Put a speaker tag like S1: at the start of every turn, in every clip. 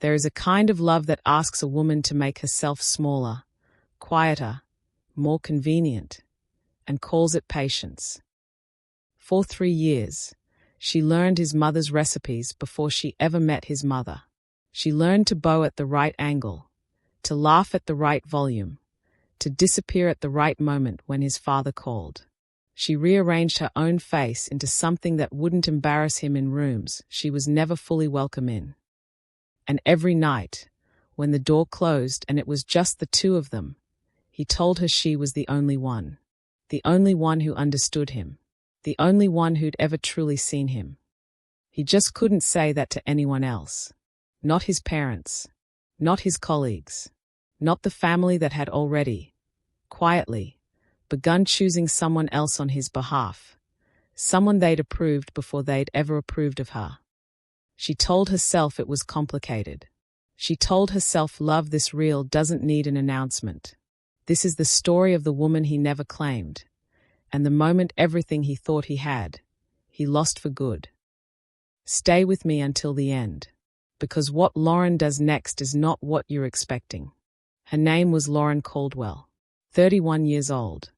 S1: There is a kind of love that asks a woman to make herself smaller, quieter, more convenient, and calls it patience. For 3 years, she learned his mother's recipes before she ever met his mother. She learned to bow at the right angle, to laugh at the right volume, to disappear at the right moment when his father called. She rearranged her own face into something that wouldn't embarrass him in rooms she was never fully welcome in. And every night, when the door closed and it was just the two of them, he told her she was the only one who understood him, the only one who'd ever truly seen him. He just couldn't say that to anyone else. Not his parents, not his colleagues, not the family that had already, quietly, begun choosing someone else on his behalf, someone they'd approved before they'd ever approved of her. She told herself it was complicated. She told herself love this real doesn't need an announcement. This is the story of the woman he never claimed, and the moment everything he thought he had, he lost for good. Stay with me until the end, because what Lauren does next is not what you're expecting. Her name was Lauren Caldwell, 31 years old,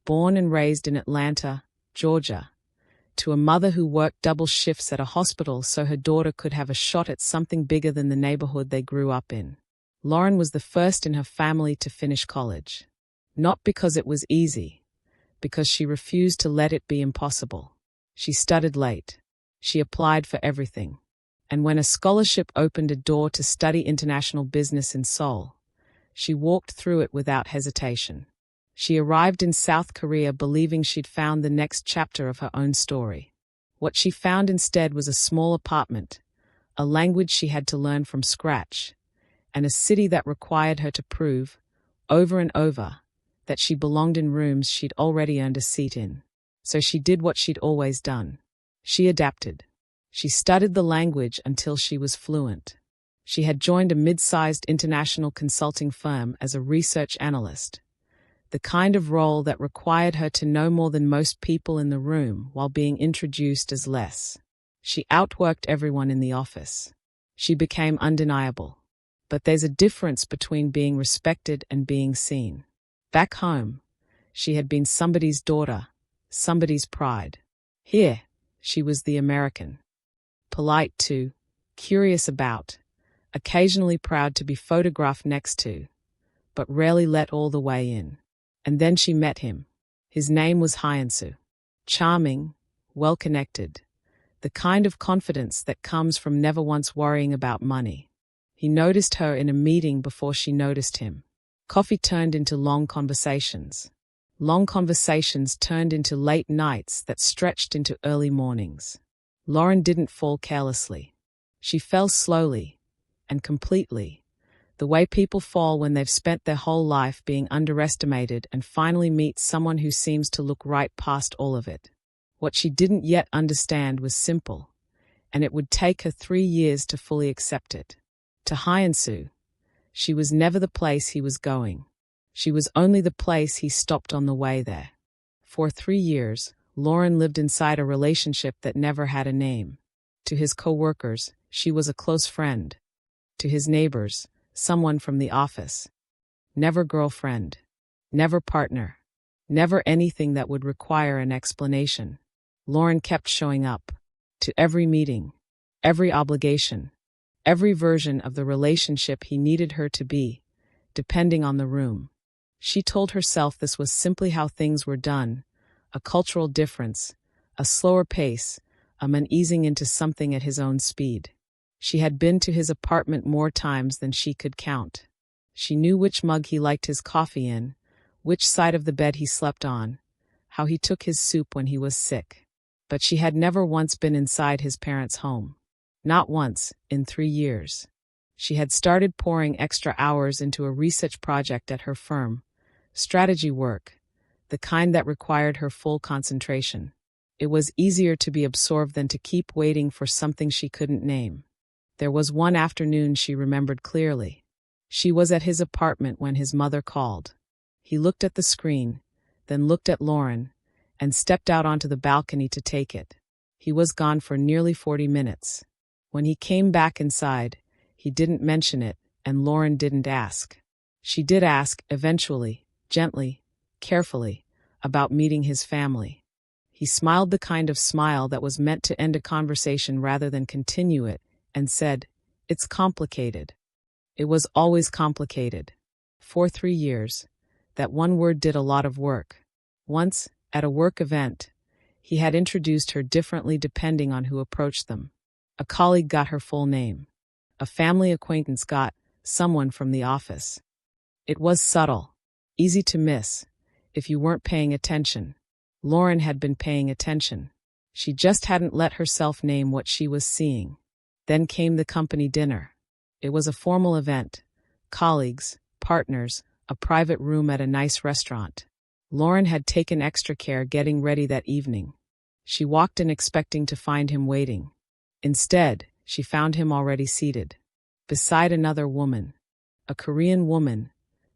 S1: born and raised in Atlanta, Georgia, to a mother who worked double shifts at a hospital so her daughter could have a shot at something bigger than the neighborhood they grew up in. Lauren was the first in her family to finish college. Not because it was easy, because she refused to let it be impossible. She studied late. She applied for everything. And when a scholarship opened a door to study international business in Seoul, she walked through it without hesitation. She arrived in South Korea believing she'd found the next chapter of her own story. What she found instead was a small apartment, a language she had to learn from scratch, and a city that required her to prove, over and over, that she belonged in rooms she'd already earned a seat in. So she did what she'd always done. She adapted. She studied the language until she was fluent. She had joined a mid-sized international consulting firm as a research analyst, the kind of role that required her to know more than most people in the room while being introduced as less. She outworked everyone in the office. She became undeniable. But there's a difference between being respected and being seen. Back home, she had been somebody's daughter, somebody's pride. Here, she was the American. Polite to, curious about, occasionally proud to be photographed next to, but rarely let all the way in. And then she met him. His name was Hyunsu. Charming, well-connected, the kind of confidence that comes from never once worrying about money. He noticed her in a meeting before she noticed him. Coffee turned into long conversations. Long conversations turned into late nights that stretched into early mornings. Lauren didn't fall carelessly. She fell slowly and completely, the way people fall when they've spent their whole life being underestimated and finally meet someone who seems to look right past all of it. What she didn't yet understand was simple, and it would take her 3 years to fully accept it. To Hyunsu, she was never the place he was going. She was only the place he stopped on the way there. For 3 years, Lauren lived inside a relationship that never had a name. To his co-workers, she was a close friend. To his neighbors, someone from the office. Never girlfriend. Never partner. Never anything that would require an explanation. Lauren kept showing up. To every meeting. Every obligation. Every version of the relationship he needed her to be, depending on the room. She told herself this was simply how things were done, a cultural difference, a slower pace, a man easing into something at his own speed. She had been to his apartment more times than she could count. She knew which mug he liked his coffee in, which side of the bed he slept on, how he took his soup when he was sick. But she had never once been inside his parents' home. Not once, in 3 years. She had started pouring extra hours into a research project at her firm, strategy work, the kind that required her full concentration. It was easier to be absorbed than to keep waiting for something she couldn't name. There was one afternoon she remembered clearly. She was at his apartment when his mother called. He looked at the screen, then looked at Lauren, and stepped out onto the balcony to take it. He was gone for nearly 40 minutes. When he came back inside, He didn't mention it, and Lauren didn't ask. She did ask, eventually, gently, carefully, about meeting his family. He smiled the kind of smile that was meant to end a conversation rather than continue it, and said, "It's complicated." It was always complicated. For 3 years, that one word did a lot of work. Once, at a work event, he had introduced her differently depending on who approached them. A colleague got her full name. A family acquaintance got someone from the office. It was subtle, easy to miss, if you weren't paying attention. Lauren had been paying attention. She just hadn't let herself name what she was seeing. Then came the company dinner. It was a formal event. Colleagues, partners, a private room at a nice restaurant. Lauren had taken extra care getting ready that evening. She walked in expecting to find him waiting. Instead, she found him already seated, beside another woman, a Korean woman,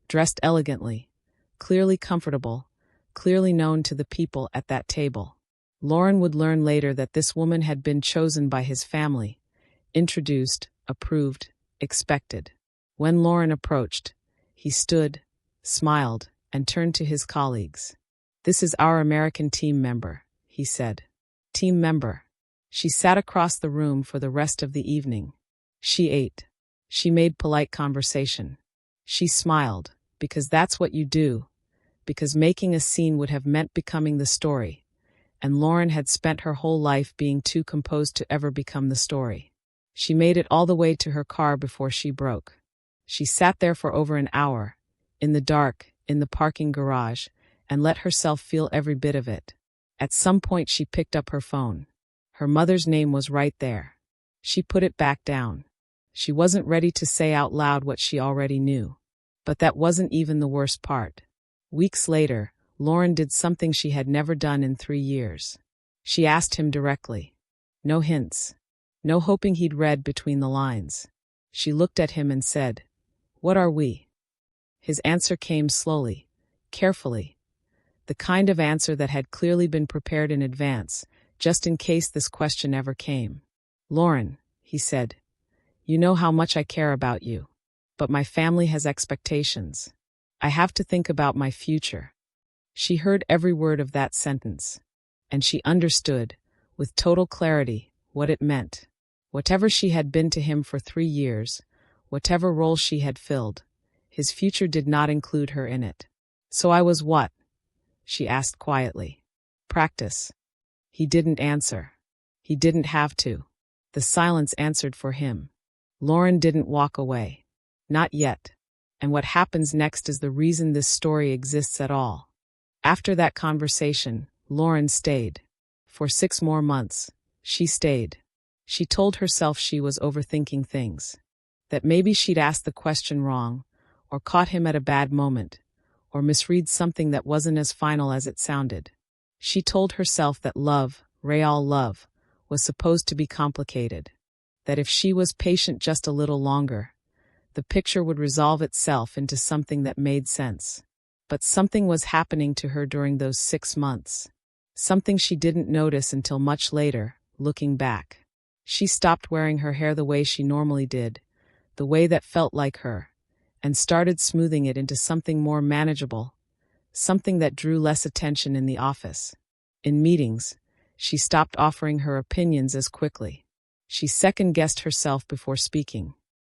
S1: dressed elegantly, clearly comfortable, clearly known to the people at that table. Lauren would learn later that this woman had been chosen by his family, introduced, approved, expected. When Lauren approached, he stood, smiled, and turned to his colleagues. "This is our American team member," he said. Team member. She sat across the room for the rest of the evening. She ate. She made polite conversation. She smiled, because that's what you do, because making a scene would have meant becoming the story, and Lauren had spent her whole life being too composed to ever become the story. She made it all the way to her car before she broke. She sat there for over an hour, in the dark, in the parking garage, and let herself feel every bit of it. At some point she picked up her phone. Her mother's name was right there. She put it back down. She wasn't ready to say out loud what she already knew. But that wasn't even the worst part. Weeks later, Lauren did something she had never done in 3 years. She asked him directly. No hints. No hoping he'd read between the lines. She looked at him and said, "What are we?" His answer came slowly, carefully. The kind of answer that had clearly been prepared in advance, just in case this question ever came. "Lauren," he said, "you know how much I care about you. But my family has expectations. I have to think about my future." She heard every word of that sentence. And she understood, with total clarity, what it meant. Whatever she had been to him for 3 years, whatever role she had filled, his future did not include her in it. "So I was what?" she asked quietly. "Practice." He didn't answer. He didn't have to. The silence answered for him. Lauren didn't walk away. Not yet. And what happens next is the reason this story exists at all. After that conversation, Lauren stayed. For 6 more months, she stayed. She told herself she was overthinking things. That maybe she'd asked the question wrong, or caught him at a bad moment, or misread something that wasn't as final as it sounded. She told herself that love, real love, was supposed to be complicated. That if she was patient just a little longer, the picture would resolve itself into something that made sense. But something was happening to her during those 6 months. Something she didn't notice until much later, looking back. She stopped wearing her hair the way she normally did, the way that felt like her, and started smoothing it into something more manageable, something that drew less attention in the office. In meetings, she stopped offering her opinions as quickly. She second-guessed herself before speaking.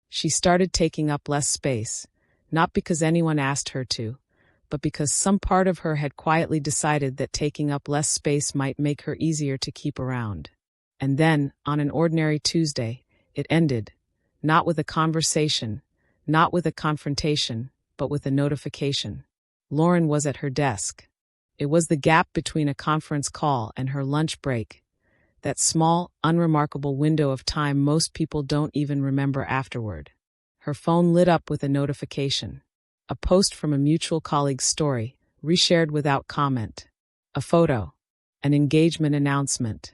S1: She started taking up less space, not because anyone asked her to, but because some part of her had quietly decided that taking up less space might make her easier to keep around. And then, on an ordinary Tuesday, it ended, not with a conversation, not with a confrontation, but with a notification. Lauren was at her desk. It was the gap between a conference call and her lunch break, that small, unremarkable window of time most people don't even remember afterward. Her phone lit up with a notification. A post from a mutual colleague's story, reshared without comment. A photo. An engagement announcement.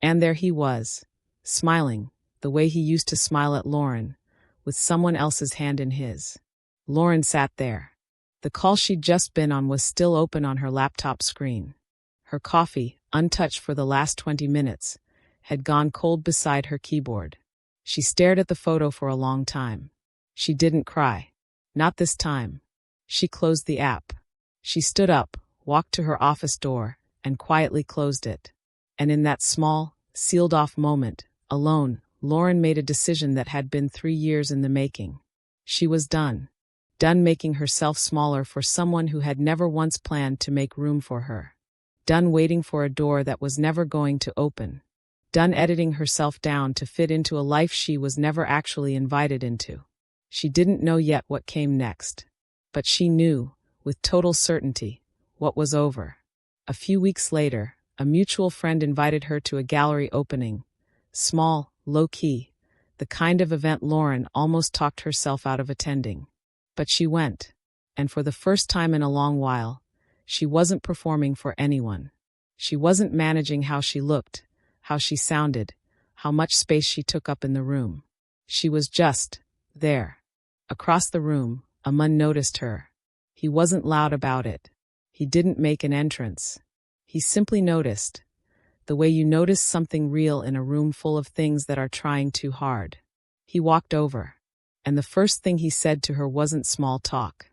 S1: And there he was, smiling, the way he used to smile at Lauren, with someone else's hand in his. Lauren sat there. The call she'd just been on was still open on her laptop screen. Her coffee, untouched for the last 20 minutes, had gone cold beside her keyboard. She stared at the photo for a long time. She didn't cry. Not this time. She closed the app. She stood up, walked to her office door, and quietly closed it. And in that small, sealed-off moment, alone, Lauren made a decision that had been 3 years in the making. She was done. Done making herself smaller for someone who had never once planned to make room for her. Done waiting for a door that was never going to open. Done editing herself down to fit into a life she was never actually invited into. She didn't know yet what came next. But she knew, with total certainty, what was over. A few weeks later, a mutual friend invited her to a gallery opening. Small, low-key, the kind of event Lauren almost talked herself out of attending. But she went, and for the first time in a long while, she wasn't performing for anyone. She wasn't managing how she looked, how she sounded, how much space she took up in the room. She was just there. Across the room, Aman noticed her. He wasn't loud about it. He didn't make an entrance. He simply noticed, the way you notice something real in a room full of things that are trying too hard. He walked over, and the first thing he said to her wasn't small talk.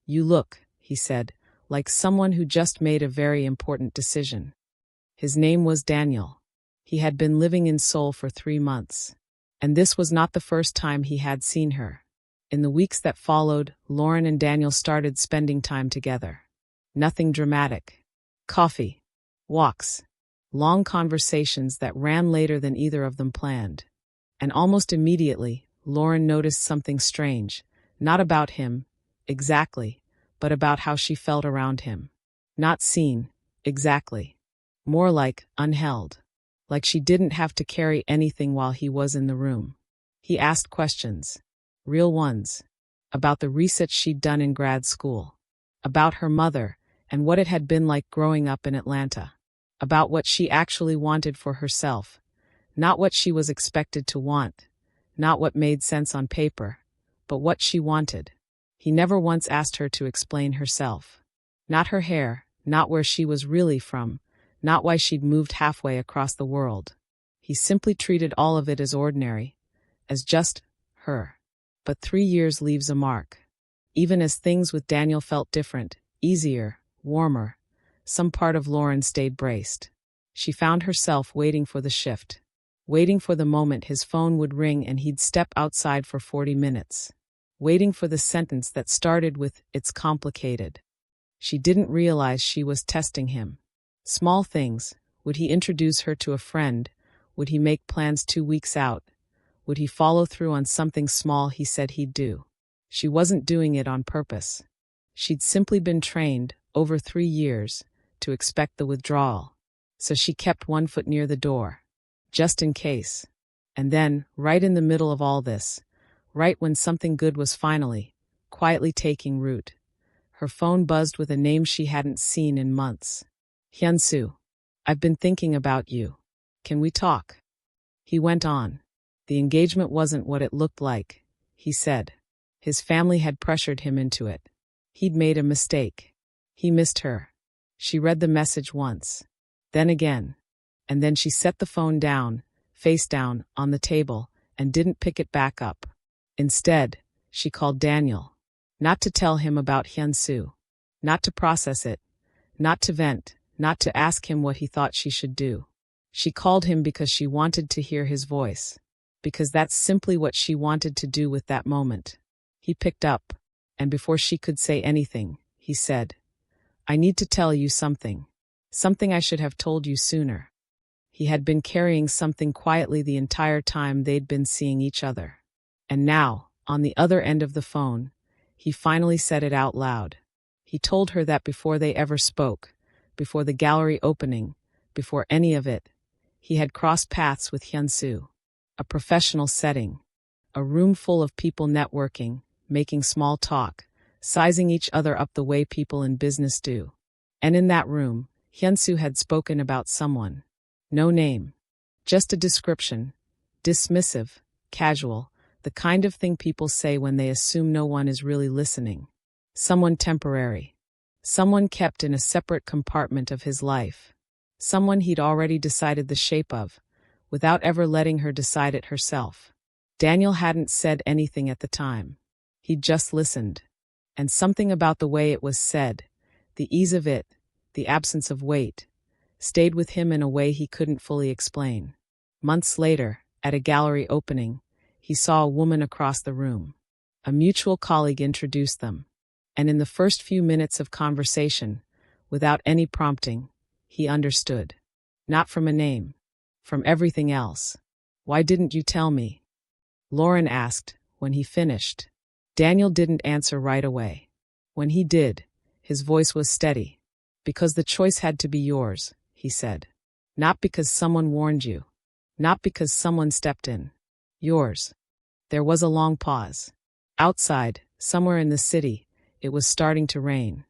S1: "You look," he said, "like someone who just made a very important decision." His name was Daniel. He had been living in Seoul for 3 months. And this was not the first time he had seen her. In the weeks that followed, Lauren and Daniel started spending time together. Nothing dramatic. Coffee. Walks. Long conversations that ran later than either of them planned. And almost immediately, Lauren noticed something strange, not about him, exactly, but about how she felt around him. Not seen, exactly. More like unheld. Like she didn't have to carry anything while he was in the room. He asked questions. Real ones. About the research she'd done in grad school. About her mother, and what it had been like growing up in Atlanta. About what she actually wanted for herself. Not what she was expected to want. Not what made sense on paper. But what she wanted. He never once asked her to explain herself. Not her hair, not where she was really from, not why she'd moved halfway across the world. He simply treated all of it as ordinary, as just her. But 3 years leaves a mark. Even as things with Daniel felt different, easier, warmer, some part of Lauren stayed braced. She found herself waiting for the shift. Waiting for the moment his phone would ring and he'd step outside for 40 minutes. Waiting for the sentence that started with, "It's complicated." She didn't realize she was testing him. Small things. Would he introduce her to a friend? Would he make plans 2 weeks out? Would he follow through on something small he said he'd do? She wasn't doing it on purpose. She'd simply been trained, over 3 years, to expect the withdrawal. So she kept one foot near the door. Just in case. And then, right in the middle of all this, right when something good was finally, quietly taking root, her phone buzzed with a name she hadn't seen in months. "Hyunsu, I've been thinking about you. Can we talk?" He went on. The engagement wasn't what it looked like, he said. His family had pressured him into it. He'd made a mistake. He missed her. She read the message once. Then again. And then she set the phone down, face down, on the table, and didn't pick it back up. Instead, she called Daniel. Not to tell him about Hyunsu. Not to process it. Not to vent. Not to ask him what he thought she should do. She called him because she wanted to hear his voice. Because that's simply what she wanted to do with that moment. He picked up, and before she could say anything, he said, "I need to tell you something. Something I should have told you sooner." He had been carrying something quietly the entire time they'd been seeing each other. And now, on the other end of the phone, he finally said it out loud. He told her that before they ever spoke, before the gallery opening, before any of it, he had crossed paths with Hyunsu. A professional setting. A room full of people networking, making small talk, sizing each other up the way people in business do. And in that room, Hyunsu had spoken about someone. No name. Just a description. Dismissive, casual, the kind of thing people say when they assume no one is really listening. Someone temporary. Someone kept in a separate compartment of his life. Someone he'd already decided the shape of, without ever letting her decide it herself. Daniel hadn't said anything at the time. He'd just listened. And something about the way it was said, the ease of it, the absence of weight, stayed with him in a way he couldn't fully explain. Months later, at a gallery opening, he saw a woman across the room. A mutual colleague introduced them. And in the first few minutes of conversation, without any prompting, he understood. Not from a name. From everything else. "Why didn't you tell me?" Lauren asked, when he finished. Daniel didn't answer right away. When he did, his voice was steady. "Because the choice had to be yours," he said. "Not because someone warned you. Not because someone stepped in. Yours." There was a long pause. Outside, somewhere in the city, it was starting to rain.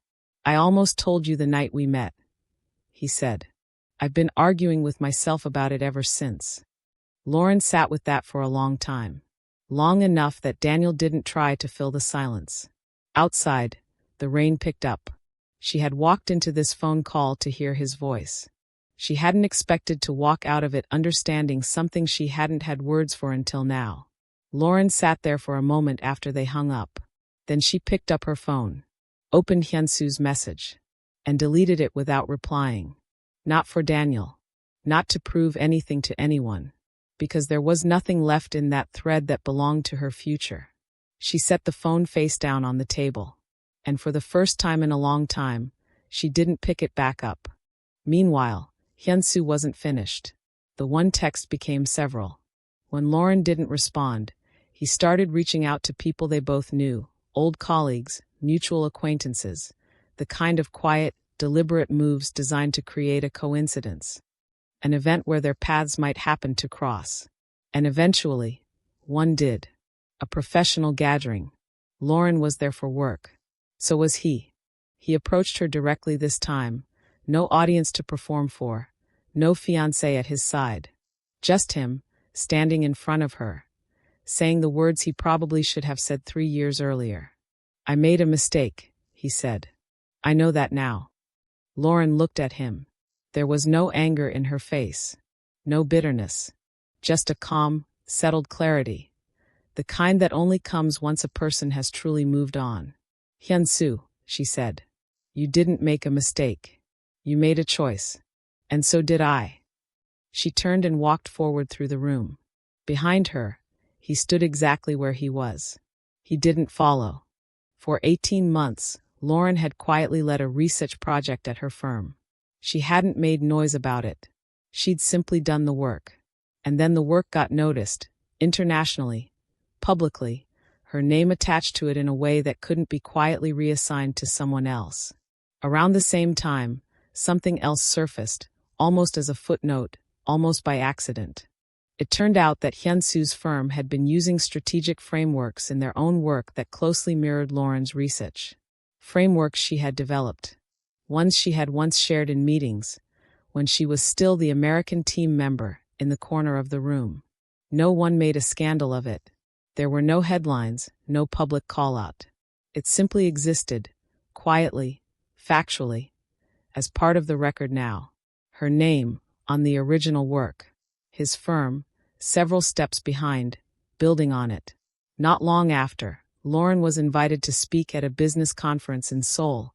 S1: "I almost told you the night we met," he said. "I've been arguing with myself about it ever since." Lauren sat with that for a long time. Long enough that Daniel didn't try to fill the silence. Outside, the rain picked up. She had walked into this phone call to hear his voice. She hadn't expected to walk out of it understanding something she hadn't had words for until now. Lauren sat there for a moment after they hung up. Then she picked up her phone, opened Hyunsu's message, and deleted it without replying. Not for Daniel. Not to prove anything to anyone. Because there was nothing left in that thread that belonged to her future. She set the phone face down on the table. And for the first time in a long time, she didn't pick it back up. Meanwhile, Hyunsu wasn't finished. The one text became several. When Lauren didn't respond, he started reaching out to people they both knew, old colleagues, mutual acquaintances, the kind of quiet, deliberate moves designed to create a coincidence. An event where their paths might happen to cross. And eventually, one did. A professional gathering. Lauren was there for work. So was he. He approached her directly this time, no audience to perform for, no fiancé at his side. Just him, standing in front of her, saying the words he probably should have said 3 years earlier. "I made a mistake," he said. "I know that now." Lauren looked at him. There was no anger in her face, no bitterness, just a calm, settled clarity, the kind that only comes once a person has truly moved on. "Hyunsu," she said, "you didn't make a mistake. You made a choice. And so did I." She turned and walked forward through the room. Behind her, he stood exactly where he was. He didn't follow. For 18 months, Lauren had quietly led a research project at her firm. She hadn't made noise about it. She'd simply done the work. And then the work got noticed, internationally, publicly, her name attached to it in a way that couldn't be quietly reassigned to someone else. Around the same time, something else surfaced, almost as a footnote, almost by accident. It turned out that Hyunsu's firm had been using strategic frameworks in their own work that closely mirrored Lauren's research. Frameworks she had developed. Ones she had once shared in meetings, when she was still the American team member in the corner of the room. No one made a scandal of it. There were no headlines, no public call-out. It simply existed, quietly, factually, as part of the record now. Her name, on the original work. His firm, several steps behind, building on it. Not long after, Lauren was invited to speak at a business conference in Seoul,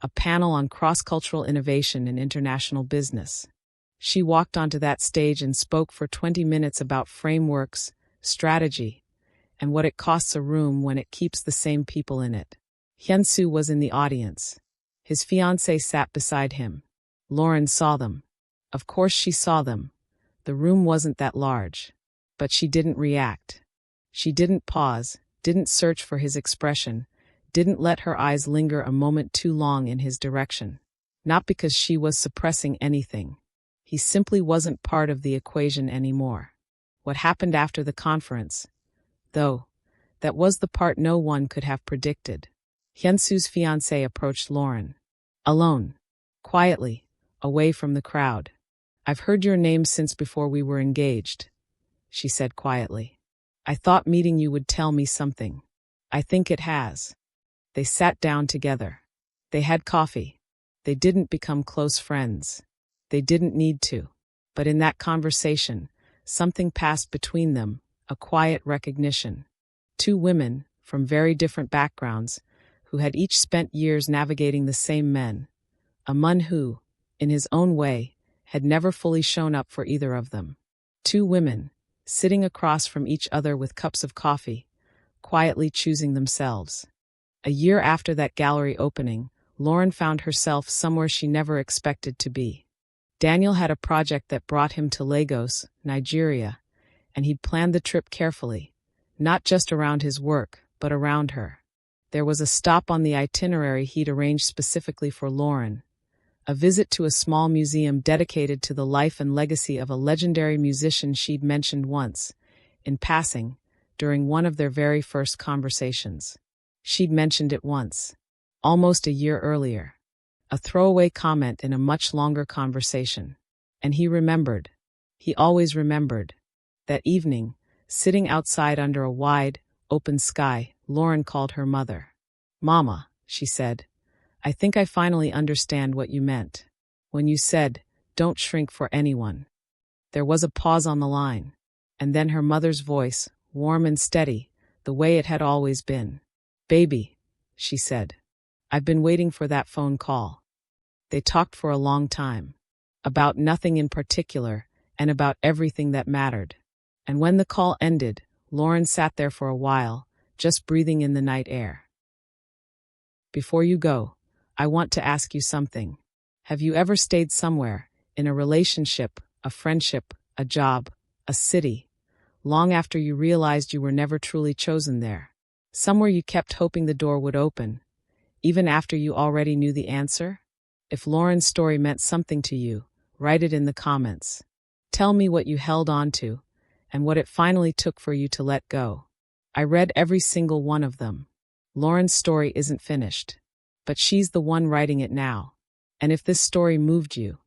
S1: a panel on cross-cultural innovation in international business. She walked onto that stage and spoke for 20 minutes about frameworks, strategy, and what it costs a room when it keeps the same people in it. Hyunsu was in the audience. His fiancée sat beside him. Lauren saw them. Of course she saw them. The room wasn't that large. But she didn't react. She didn't pause, didn't search for his expression, didn't let her eyes linger a moment too long in his direction. Not because she was suppressing anything. He simply wasn't part of the equation anymore. What happened after the conference, though, that was the part no one could have predicted. Hyunsu's fiancée approached Lauren. Alone. Quietly. Away from the crowd. "I've heard your name since before we were engaged," she said quietly. "I thought meeting you would tell me something. I think it has." They sat down together. They had coffee. They didn't become close friends. They didn't need to. But in that conversation, something passed between them, a quiet recognition. Two women, from very different backgrounds, who had each spent years navigating the same men. A man who, in his own way, had never fully shown up for either of them. Two women, sitting across from each other with cups of coffee, quietly choosing themselves. A year after that gallery opening, Lauren found herself somewhere she never expected to be. Daniel had a project that brought him to Lagos, Nigeria, and he'd planned the trip carefully, not just around his work, but around her. There was a stop on the itinerary he'd arranged specifically for Lauren, a visit to a small museum dedicated to the life and legacy of a legendary musician she'd mentioned once, in passing, during one of their very first conversations. She'd mentioned it once, almost a year earlier, a throwaway comment in a much longer conversation. And he remembered. He always remembered. That evening, sitting outside under a wide, open sky, Lauren called her mother. "Mama," she said, "I think I finally understand what you meant when you said, 'Don't shrink for anyone.'" There was a pause on the line, and then her mother's voice, warm and steady, the way it had always been. "Baby," she said, "I've been waiting for that phone call." They talked for a long time, about nothing in particular, and about everything that mattered. And when the call ended, Lauren sat there for a while, just breathing in the night air. "Before you go, I want to ask you something. Have you ever stayed somewhere, in a relationship, a friendship, a job, a city, long after you realized you were never truly chosen there? Somewhere you kept hoping the door would open, even after you already knew the answer? If Lauren's story meant something to you, write it in the comments. Tell me what you held on to, and what it finally took for you to let go. I read every single one of them. Lauren's story isn't finished, but she's the one writing it now. And if this story moved you,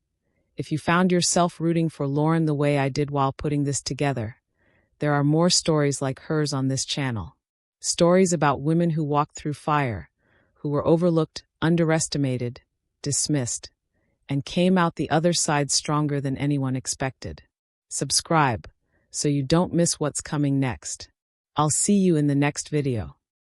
S1: if you found yourself rooting for Lauren the way I did while putting this together, there are more stories like hers on this channel. Stories about women who walked through fire, who were overlooked, underestimated, dismissed, and came out the other side stronger than anyone expected. Subscribe, so you don't miss what's coming next. I'll see you in the next video.